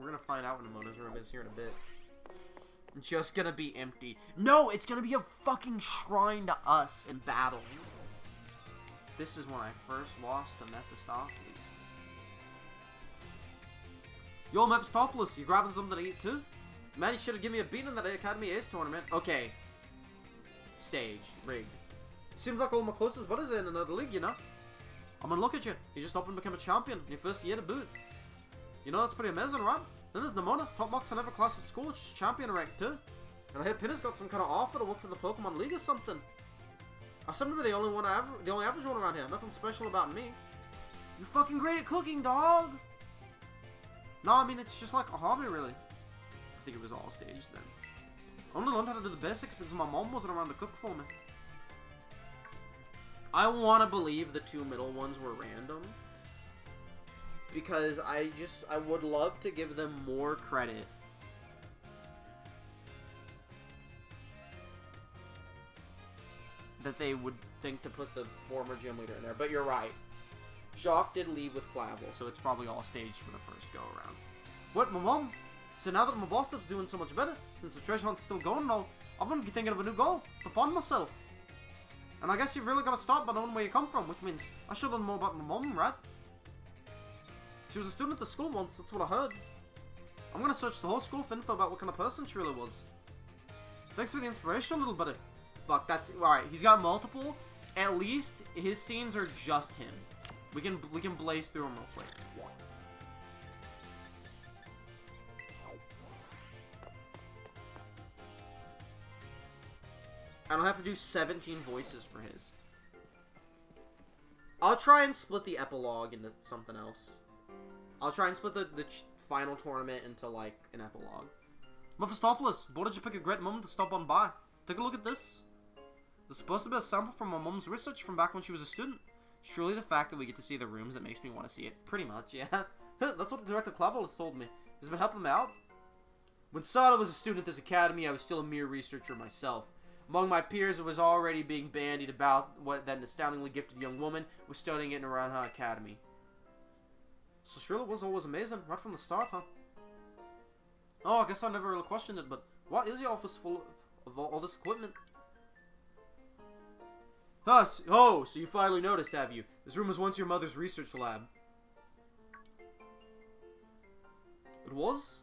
We're gonna find out when Mona's room is here in a bit. It's just gonna be empty. No, it's gonna be a fucking shrine to us in battle. This is when I first lost to Mephistopheles. Yo, Mephistopheles, you grabbing something to eat too? Man, you should have given me a beat in that Academy Ace tournament. Okay. Staged. Rigged. Seems like all my closest buddies are in another league, you know? I mean, look at you. You just up and become a champion in your first year to boot. You know, that's pretty amazing, right? Then there's Nemona, top marks in every class at school. She's champion rank too. And I hear Pinna's got some kind of offer to work for the Pokemon League or something. I seem to be the only average one around here. Nothing special about me. You're fucking great at cooking, dog! No, I mean, it's just like a hobby, really. I think it was all staged then. I only learned how to do the basics because my mom wasn't around to cook for me. I want to believe the two middle ones were random. Because I would love to give them more credit. That they would think to put the former gym leader in there. But you're right. Jacques did leave with Clavel, so it's probably all staged for the first go-around. What, my mom? So now that my boss stuff's doing so much better, since the treasure hunt's still going and all, I'm gonna be thinking of a new goal, to fund myself. And I guess you've really got to start by knowing where you come from, which means I should learn more about my mom, right? She was a student at the school once, that's what I heard. I'm gonna search the whole school for info about what kind of person she really was. Thanks for the inspiration, little buddy. Fuck, that's... Alright, he's got multiple. At least his scenes are just him. We can blaze through them real quick. I don't have to do 17 voices for his. I'll try and split the epilogue into something else. I'll try and split the final tournament into, like, an epilogue. Mephistopheles, boy, did you pick a great moment to stop on by. Take a look at this. It's supposed to be a sample from my mom's research from back when she was a student. Surely the fact that we get to see the rooms that makes me want to see it. Pretty much, yeah. That's what Director Clavel has told me. He's been helping me out. When Sada was a student at this academy, I was still a mere researcher myself. Among my peers, it was already being bandied about what that an astoundingly gifted young woman was studying in around her academy. So Shrilla was always amazing, right from the start, huh? Oh, I guess I never really questioned it, but why is the office full of all this equipment? Oh, so you finally noticed, have you? This room was once your mother's research lab. It was?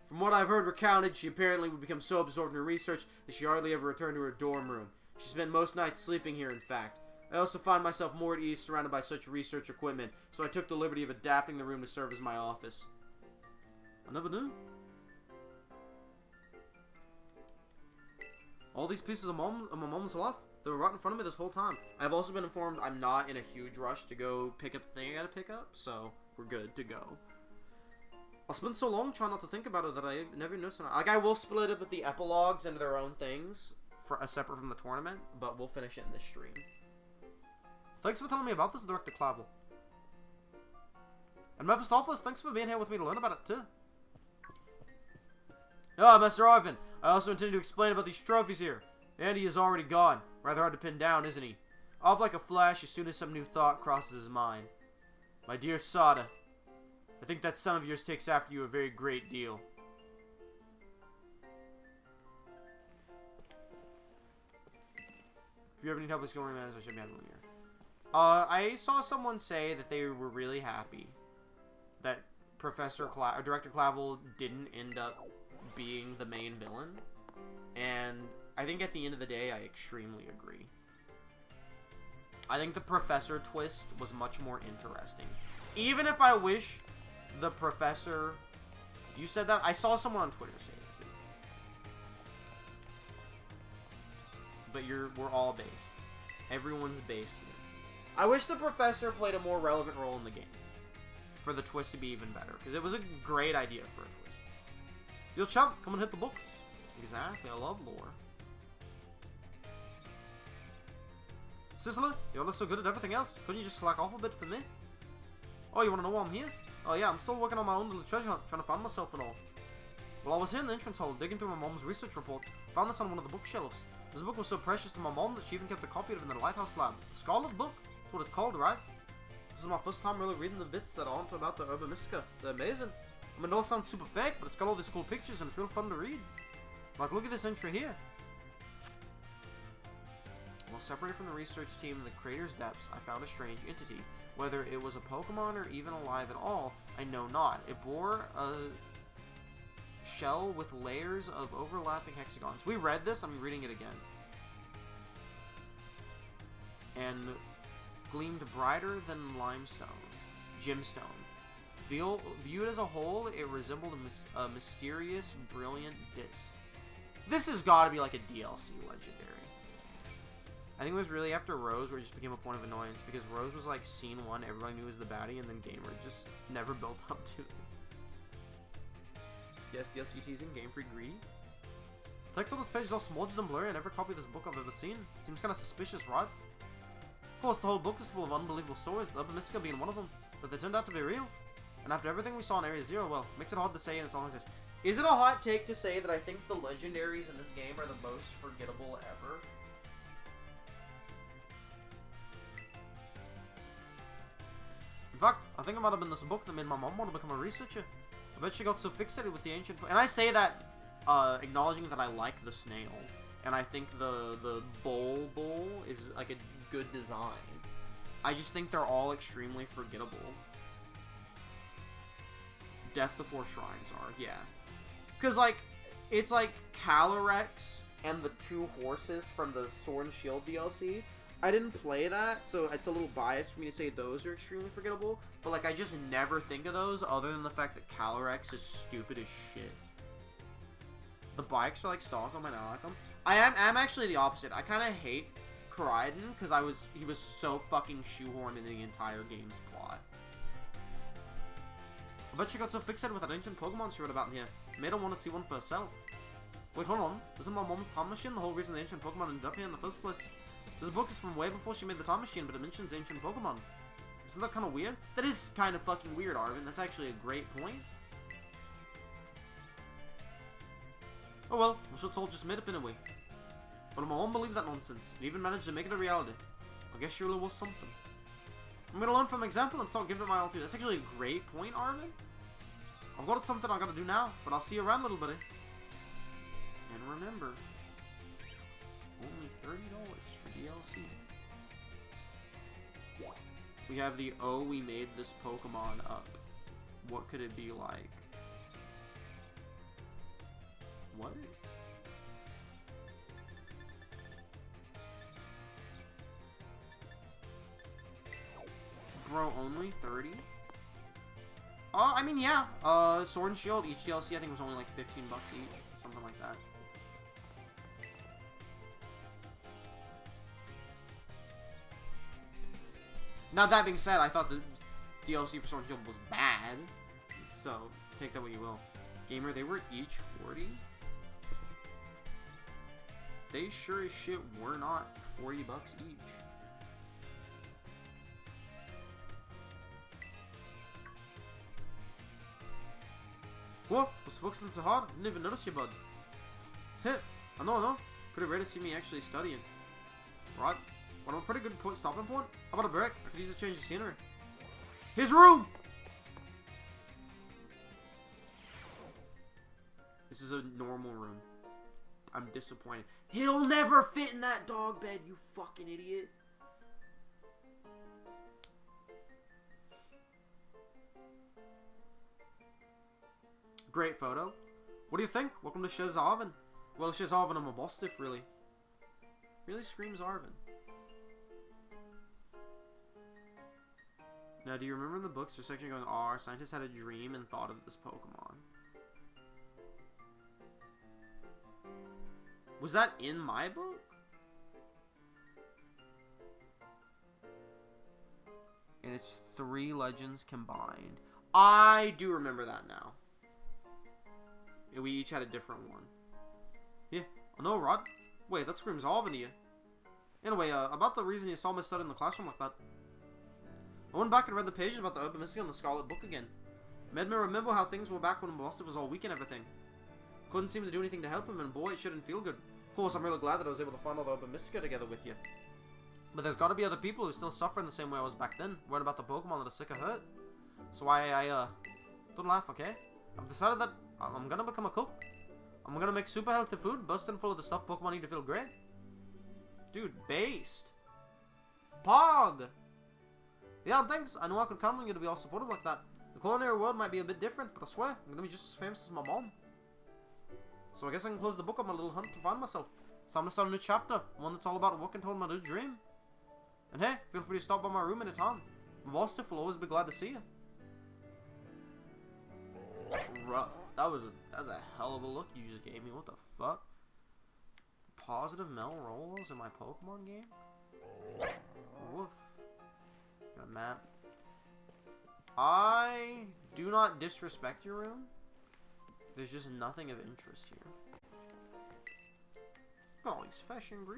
From what I've heard recounted, she apparently would become so absorbed in her research that she hardly ever returned to her dorm room. She spent most nights sleeping here, in fact. I also find myself more at ease surrounded by such research equipment, so I took the liberty of adapting the room to serve as my office. I never knew. All these pieces of my mom's life, they were right in front of me this whole time. I've also been informed I'm not in a huge rush to go pick up the thing I gotta pick up, so we're good to go. I spent so long trying not to think about it that I never noticed it. Like, I will split it with the epilogues into their own things, for separate from the tournament, but we'll finish it in this stream. Thanks for telling me about this, Director Clavel. And Mephistopheles, thanks for being here with me to learn about it, too. Ah, Master Arven, I also intended to explain about these trophies here. Andy is already gone. Rather hard to pin down, isn't he? Off like a flash as soon as some new thought crosses his mind. My dear Sada, I think that son of yours takes after you a very great deal. If you ever need help with scoring matters, I should be having one here. I saw someone say that they were really happy that Director Clavel didn't end up being the main villain. And I think at the end of the day, I extremely agree. I think the Professor twist was much more interesting. Even if I wish the Professor... You said that? I saw someone on Twitter say it too. But we're all based. Everyone's based here. I wish the Professor played a more relevant role in the game. For the twist to be even better. Because it was a great idea for a twist. Yo, chump, come and hit the books. Exactly, I love lore. Sicily, you're all so good at everything else. Couldn't you just slack off a bit for me? Oh, you want to know why I'm here? Oh yeah, I'm still working on my own little treasure hunt, trying to find myself and all. Well, I was here in the entrance hall, digging through my mom's research reports. Found this on one of the bookshelves. This book was so precious to my mom that she even kept a copy of it in the lighthouse lab. The Scarlet book? That's what it's called, right? This is my first time really reading the bits that aren't about the Urban Mystica. They're amazing. I mean, it all sounds super fake, but it's got all these cool pictures and it's real fun to read. Like, look at this entry here. While separated from the research team in the crater's depths, I found a strange entity. Whether it was a Pokemon or even alive at all, I know not. It bore a shell with layers of overlapping hexagons. We read this, I'm reading it again. And gleamed brighter than limestone. Gemstone. Viewed as a whole, it resembled a mysterious, brilliant disc. This has got to be like a DLC legendary. I think it was really after Rose where it just became a point of annoyance, because Rose was like scene 1, everybody knew was the baddie, and then Gamer just never built up to it. Yes, DLC teasing, Game Freak greedy. Text on this page is all smudged and blurry, and every copy of this book I've ever seen. Seems kind of suspicious, right? Of course, the whole book is full of unbelievable stories, the Urban Mystica being one of them, but they turned out to be real. And after everything we saw in Area Zero, well, makes it hard to say in its own exist. Is it a hot take to say that I think the legendaries in this game are the most forgettable ever? In fact, I think it might have been this book that made my mom want to become a researcher. I bet she got so fixated with the ancient... And I say that acknowledging that I like the snail. And I think the bowl is like a good design. I just think they're all extremely forgettable. Death Before Shrines are, yeah. Because, like, it's like Calyrex and the 2 horses from the Sword and Shield DLC. I didn't play that, so it's a little biased for me to say those are extremely forgettable. But, like, I just never think of those other than the fact that Calyrex is stupid as shit. The bikes are, like, stock on my I like them. I'm actually the opposite. I kind of hate Koraidon because he was so fucking shoehorned into the entire game's plot. I bet she got so fixated with that ancient Pokemon she read about in here. Made her want to see one for herself. Wait, hold on. Isn't my mom's time machine the whole reason the ancient Pokemon ended up here in the first place? This book is from way before she made the time machine, but it mentions ancient Pokemon. Isn't that kind of weird? That is kind of fucking weird, Arven. That's actually a great point. Oh well, I'm sure it's all just made up in a way. But my mom believed that nonsense, and even managed to make it a reality. I guess she really was something. I'm gonna learn from example and start giving it my all too. That's actually a great point, Arven. I've got something I gotta do now, but I'll see you around, little buddy. And remember, only $30 for DLC. We have the "Oh, we made this Pokemon up. What could it be like?" What? Bro, only 30? I mean, yeah. Sword and Shield, each DLC I think was only like 15 bucks each. Something like that. Now, that being said, I thought the DLC for Sword and Shield was bad. So, take that what you will. Gamer, they were each 40? They sure as shit were not 40 bucks each. What? Was focusing so hard? Didn't even notice you, bud. Heh. I know. Pretty rare to see me actually studying. Right? Well, I'm a pretty good stopping point. How about a break? I could use a change of scenery. His room! This is a normal room. I'm disappointed. He'll never fit in that dog bed, you fucking idiot. Great photo. What do you think? Welcome to Shez Arven. Well, Shez Arven, I'm a boss diff, really. Really screams Arven. Now, do you remember in the books there's section going, "Oh, our scientists had a dream and thought of this Pokemon." Was that in my book? And it's 3 legends combined. I do remember that now. And we each had a different one. Yeah, I know, Rod. Wait, that screams Arven to you. Anyway, about the reason you saw me study in the classroom like that. I went back and read the pages about the Urban Mystica and the Scarlet book again. It made me remember how things were back when Boston was all weak and everything. Couldn't seem to do anything to help him, and boy, it shouldn't feel good. Of course, I'm really glad that I was able to find all the Urban Mystica together with you. But there's gotta be other people who still suffer in the same way I was back then, worried about the Pokemon that are sick or hurt. So don't laugh, okay? I've decided that I'm gonna become a cook. I'm gonna make super healthy food, busting full of the stuff Pokemon need to feel great. Dude, based. Pog! Yeah, thanks. I know I could count on you to be all supportive like that. The culinary world might be a bit different, but I swear, I'm gonna be just as famous as my mom. So I guess I can close the book on my little hunt to find myself. It's time to start a new chapter, one that's all about working toward my new dream. And hey, feel free to stop by my room anytime. My boss Tiff will always be glad to see you. Rough. That was a hell of a look you just gave me. What the fuck? Positive Mel rolls in my Pokemon game? Woof. Got a map. I do not disrespect your room. There's just nothing of interest here. Got all these fish and